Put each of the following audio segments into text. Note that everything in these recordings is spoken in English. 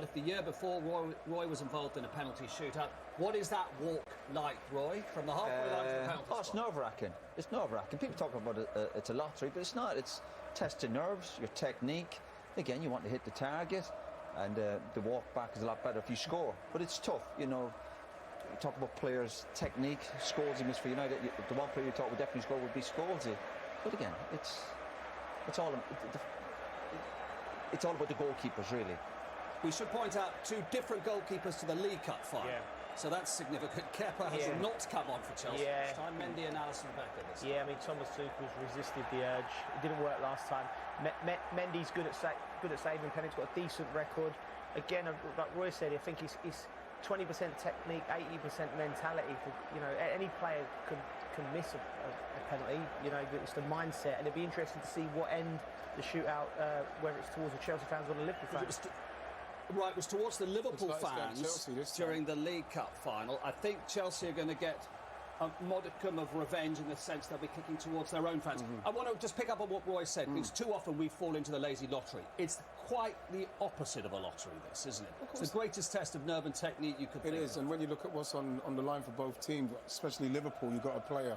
If the year before Roy was involved in a penalty shootout, what is that walk like, Roy, from the halfway line to the penalty spot? It's nerve-wracking. It's nerve-wracking. People talk about it's a lottery, but it's not. It's testing nerves, your technique. Again, you want to hit the target, and the walk back is a lot better if you score. But it's tough, you know. You talk about players' technique. Scholesy missed for United. The one player you thought would definitely score would be Scholesy. But again, it's all about the goalkeepers, really. We should point out 2 different goalkeepers to the League Cup final. Yeah. So that's significant. Kepa has not come on for Chelsea. Yeah. This time Mendy and Alisson Becker this time. Yeah, I mean, Thomas Tuchel's resisted the urge. It didn't work last time. Mendy's good at saving penalties, got a decent record. Again, like Roy said, I think he's 20% technique, 80% mentality. For, you know, any player can miss a penalty. You know, it's the mindset, and it'd be interesting to see what end the shootout, whether it's towards the Chelsea fans or the Liverpool fans. Right, it was towards the Liverpool fans during the League Cup final. I think Chelsea are going to get a modicum of revenge in the sense they'll be kicking towards their own fans. I want to just pick up on what Roy said, because too often we fall into the lazy lottery. It's quite the opposite of a lottery, this, isn't it? It's the greatest test of nerve and technique you could think of. It is, and when you look at what's on the line for both teams, especially Liverpool, you've got a player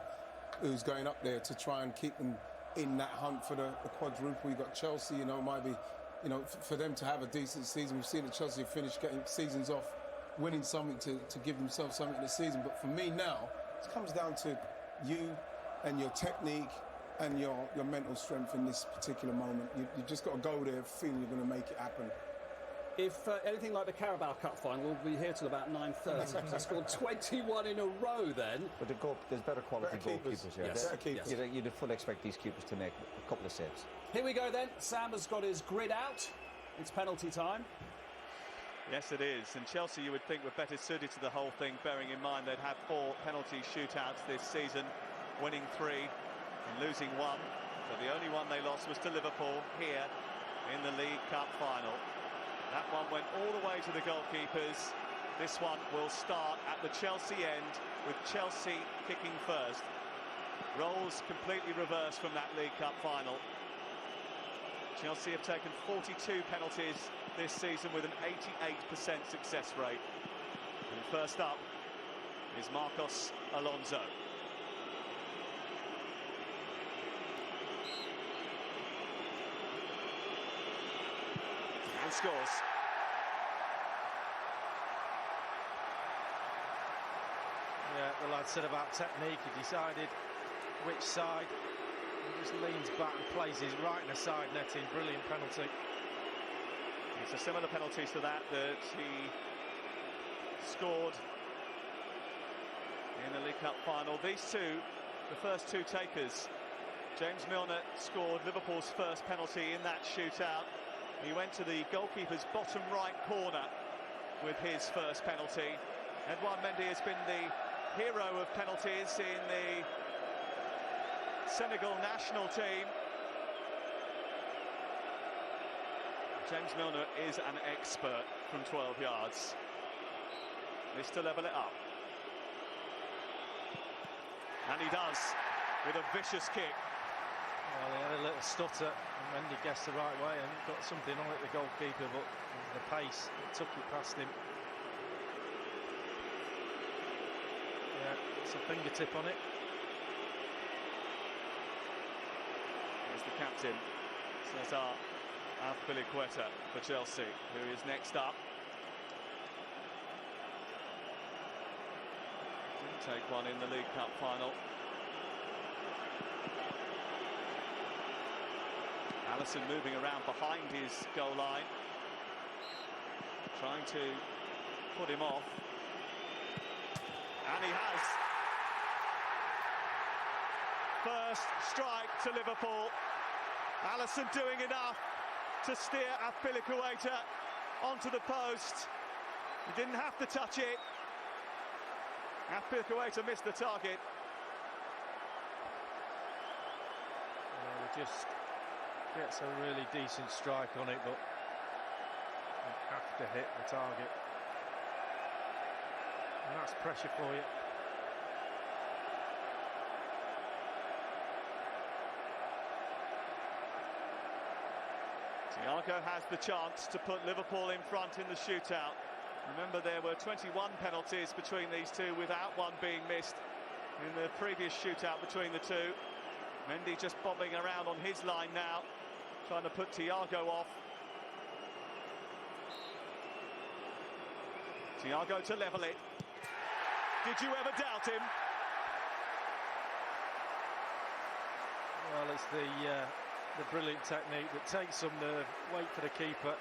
who's going up there to try and keep them in that hunt for the quadruple. You've got Chelsea, you know, might be... You know, for them to have a decent season, we've seen that Chelsea finish getting seasons off, winning something to give themselves something in the season. But for me now, it comes down to you and your technique and your mental strength in this particular moment. You just got to go there feeling you're going to make it happen. If anything like the Carabao Cup final, we'll be here till about 9:30 because they scored 21 in a row then. But there's better quality goalkeepers. Yes. Better keepers. You'd fully expect these keepers to make a couple of saves. Here we go then. Sam has got his grid out. It's penalty time. Yes, it is. And Chelsea, you would think, were better suited to the whole thing, bearing in mind they'd had 4 penalty shootouts this season, winning 3 and losing 1. But the only one they lost was to Liverpool here in the League Cup final. That one went all the way to the goalkeepers. This one will start at the Chelsea end, with Chelsea kicking first. Roles completely reversed from that League Cup final. Chelsea have taken 42 penalties this season with an 88% success rate. And first up is Marcos Alonso. And scores. Yeah, the lad said about technique. He decided which side. He just leans back and plays his right in the side netting. Brilliant penalty. It's a similar penalties to that he scored in the League Cup final. These two, the first 2 takers. James Milner scored Liverpool's first penalty in that shootout. He went to the goalkeeper's bottom right corner with his first penalty. Edouard Mendy has been the hero of penalties in the Senegal national team. James Milner is an expert from 12 yards. This to level it up. And he does, with a vicious kick. Well, he had a little stutter, and Mendy guessed the right way and got something on it, the goalkeeper, but the pace, it took it past him. Yeah, it's a fingertip on it. Here's the captain, Cesar Azpilicueta for Chelsea, who is next up. Didn't take one in the League Cup final. Alisson moving around behind his goal line, trying to put him off. And he has. First strike to Liverpool. Alisson doing enough to steer Azpilicueta onto the post. He didn't have to touch it. Azpilicueta missed the target. Just gets a really decent strike on it, but you have to hit the target. And that's pressure for you. Thiago has the chance to put Liverpool in front in the shootout. Remember, there were 21 penalties between these two, without one being missed in the previous shootout between the two. Mendy just bobbing around on his line now, trying to put Thiago off. Thiago to level it. Did you ever doubt him? Well, it's the brilliant technique that takes some nerve. Wait for the keeper.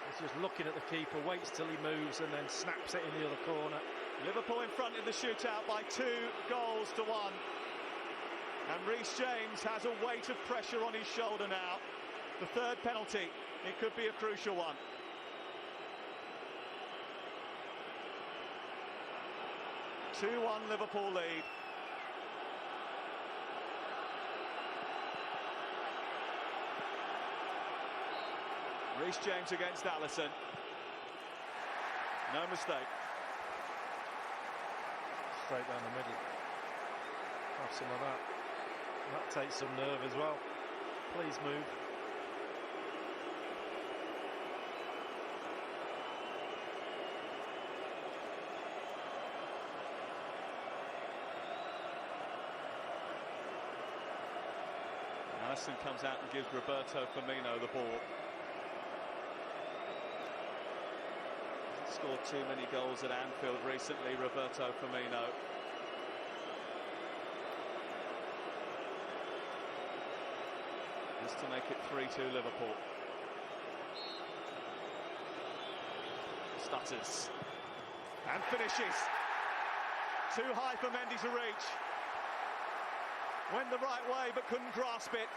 He's just looking at the keeper, waits till he moves and then snaps it in the other corner. Liverpool in front in the shootout by 2 goals to 1. And Reece James has a weight of pressure on his shoulder now. The third penalty, it could be a crucial one. Two 2-1 Liverpool lead. Reece James against Alisson. No mistake. Straight down the middle. Have some of that. That takes some nerve as well. Please move. Alisson comes out and gives Roberto Firmino the ball. Scored too many goals at Anfield recently, Roberto Firmino. Just to make it 3-2 Liverpool. Stutters. And finishes. Too high for Mendy to reach. Went the right way but couldn't grasp it.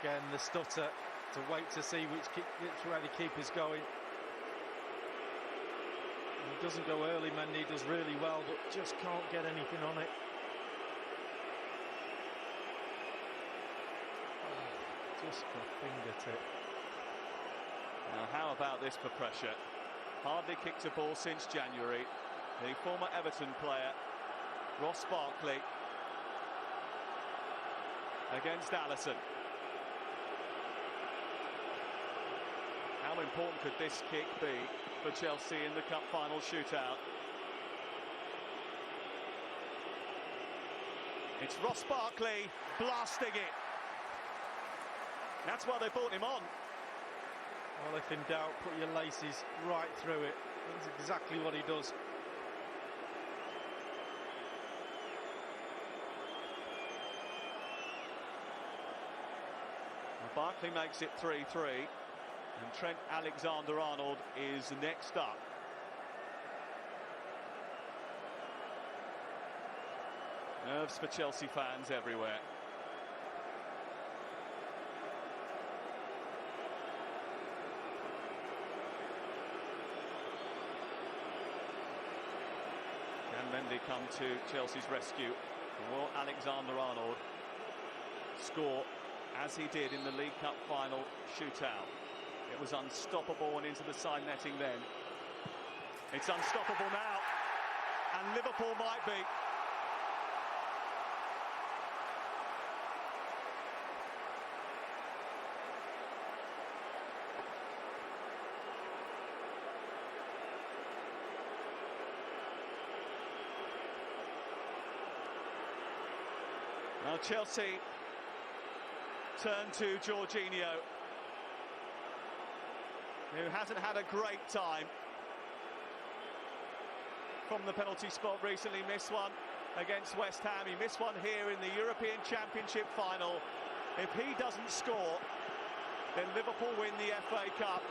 Again, the stutter, to wait to see which way the keeper's going. He doesn't go early, Mendy does really well, but just can't get anything on it. Oh, just a fingertip. Now, how about this for pressure? Hardly kicked a ball since January. The former Everton player, Ross Barkley, against Alisson. How important could this kick be for Chelsea in the cup final shootout? It's Ross Barkley blasting it. That's why they brought him on. Well, if in doubt, put your laces right through it. That's exactly what he does. Barkley makes it 3-3, and Trent Alexander-Arnold is next up. Nerves for Chelsea fans everywhere. Can Mendy come to Chelsea's rescue? Will Alexander-Arnold score as he did in the League Cup final shootout? It was unstoppable and into the side netting then. It's unstoppable now, and Liverpool might be. Now Chelsea turn to Jorginho, who hasn't had a great time from the penalty spot recently. Missed one against West Ham. He missed one here in the European Championship final. If he doesn't score, then Liverpool win the FA Cup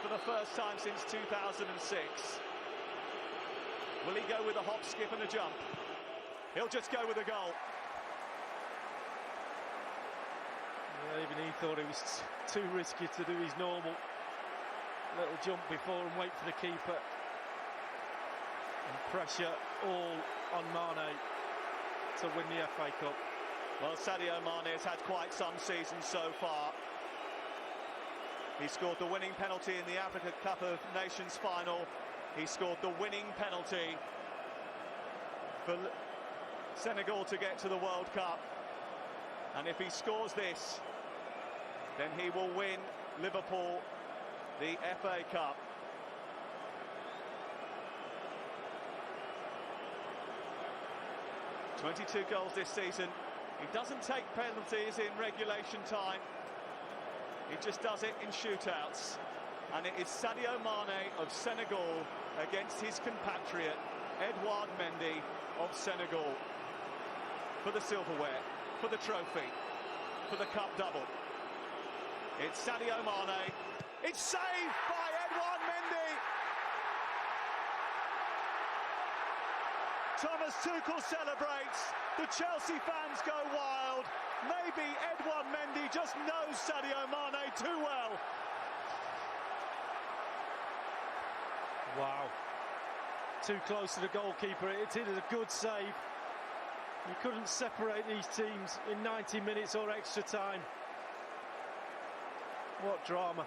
for the first time since 2006. Will he go with a hop, skip and a jump? He'll just go with a goal. Even he thought it was too risky to do his normal little jump before and wait for the keeper. And pressure all on Mane to win the FA Cup. Well, Sadio Mane has had quite some seasons so far. He scored the winning penalty in the Africa Cup of Nations final. He scored the winning penalty for Senegal to get to the World Cup. And if he scores this, then he will win Liverpool the FA Cup. "22 goals this season. He doesn't take penalties in regulation time. He just does it in shootouts. And it is Sadio Mane of Senegal against his compatriot Edouard Mendy of Senegal for the silverware, for the trophy, for the cup double. It's Sadio Mane. It's saved by Edouard Mendy. Thomas Tuchel celebrates. The Chelsea fans go wild. Maybe Edouard Mendy just knows Sadio Mane too well. Wow. Too close to the goalkeeper. It is a good save. You couldn't separate these teams in 90 minutes or extra time. What drama.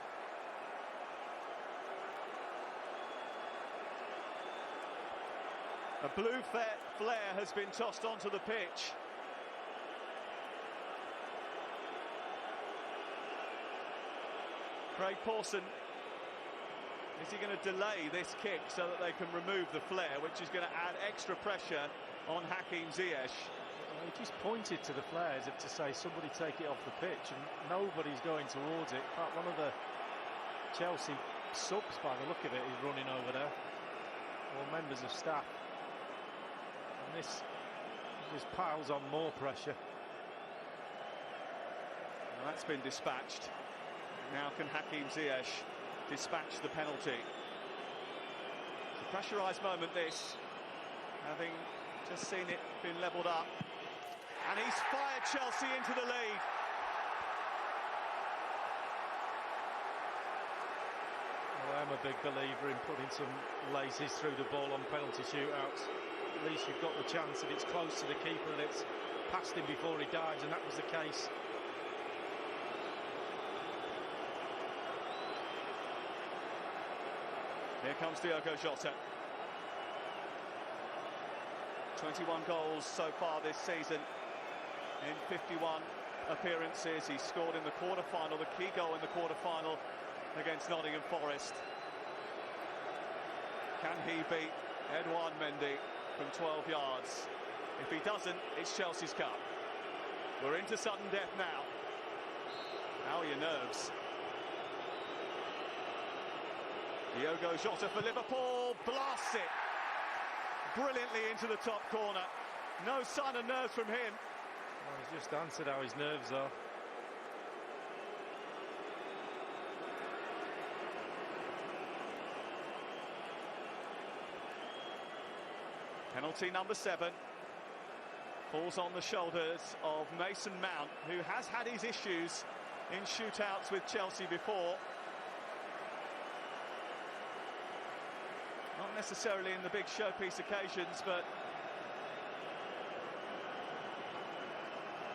A blue flare has been tossed onto the pitch. Craig Pawson, is he going to delay this kick so that they can remove the flare, which is going to add extra pressure on Hakim Ziyech? He just pointed to the flare as if to say somebody take it off the pitch, and nobody's going towards it. In fact, one of the Chelsea subs, by the look of it, is running over there, or members of staff. And this just piles on more pressure. Well, that's been dispatched. Now can Hakim Ziyech dispatch the penalty? It's a pressurised moment, this, having just seen it been levelled up. And he's fired Chelsea into the lead. Well, I'm a big believer in putting some laces through the ball on penalty shootouts. At least you've got the chance that it's close to the keeper, that it's past him before he dives, and that was the case. Here comes Diogo Jota. 21 goals so far this season in 51 appearances. He scored in the quarter-final, the key goal in the quarter-final against Nottingham Forest. Can he beat Edouard Mendy from 12 yards? If he doesn't, it's Chelsea's cup. We're into sudden death now. How are your nerves? Diogo Jota for Liverpool, blasts it brilliantly into the top corner. No sign of nerves from him. Well, he's just answered how his nerves are. Penalty number 7 falls on the shoulders of Mason Mount, who has had his issues in shootouts with Chelsea before. Not necessarily in the big showpiece occasions, but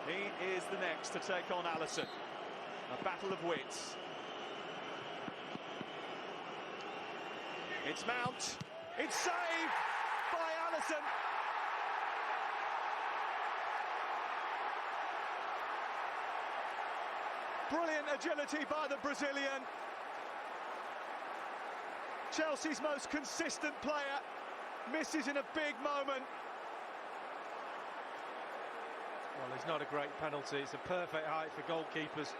he is the next to take on Alisson. A battle of wits. It's Mount. It's saved by Alisson. Brilliant agility by the Brazilian. Chelsea's most consistent player misses in a big moment. Well, it's not a great penalty. It's a perfect height for goalkeepers.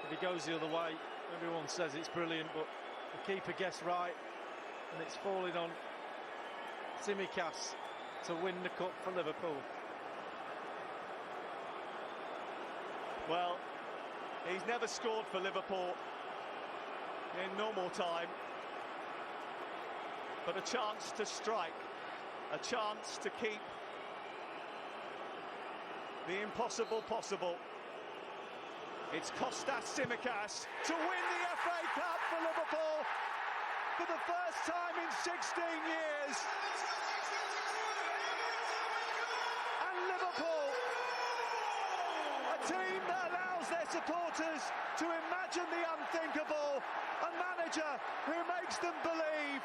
If he goes the other way, everyone says it's brilliant, but the keeper gets right, and it's falling on Tsimikas to win the cup for Liverpool. Well, he's never scored for Liverpool in normal time. But a chance to strike, a chance to keep the impossible possible. It's Kostas Tsimikas to win the FA Cup for Liverpool for the first time in 16 years. And Liverpool, a team that allows their supporters to imagine the unthinkable, a manager who makes them believe,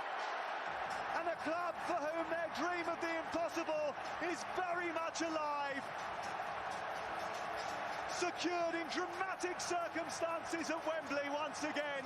and a club for whom their dream of the impossible is very much alive. secured in dramatic circumstances at Wembley once again.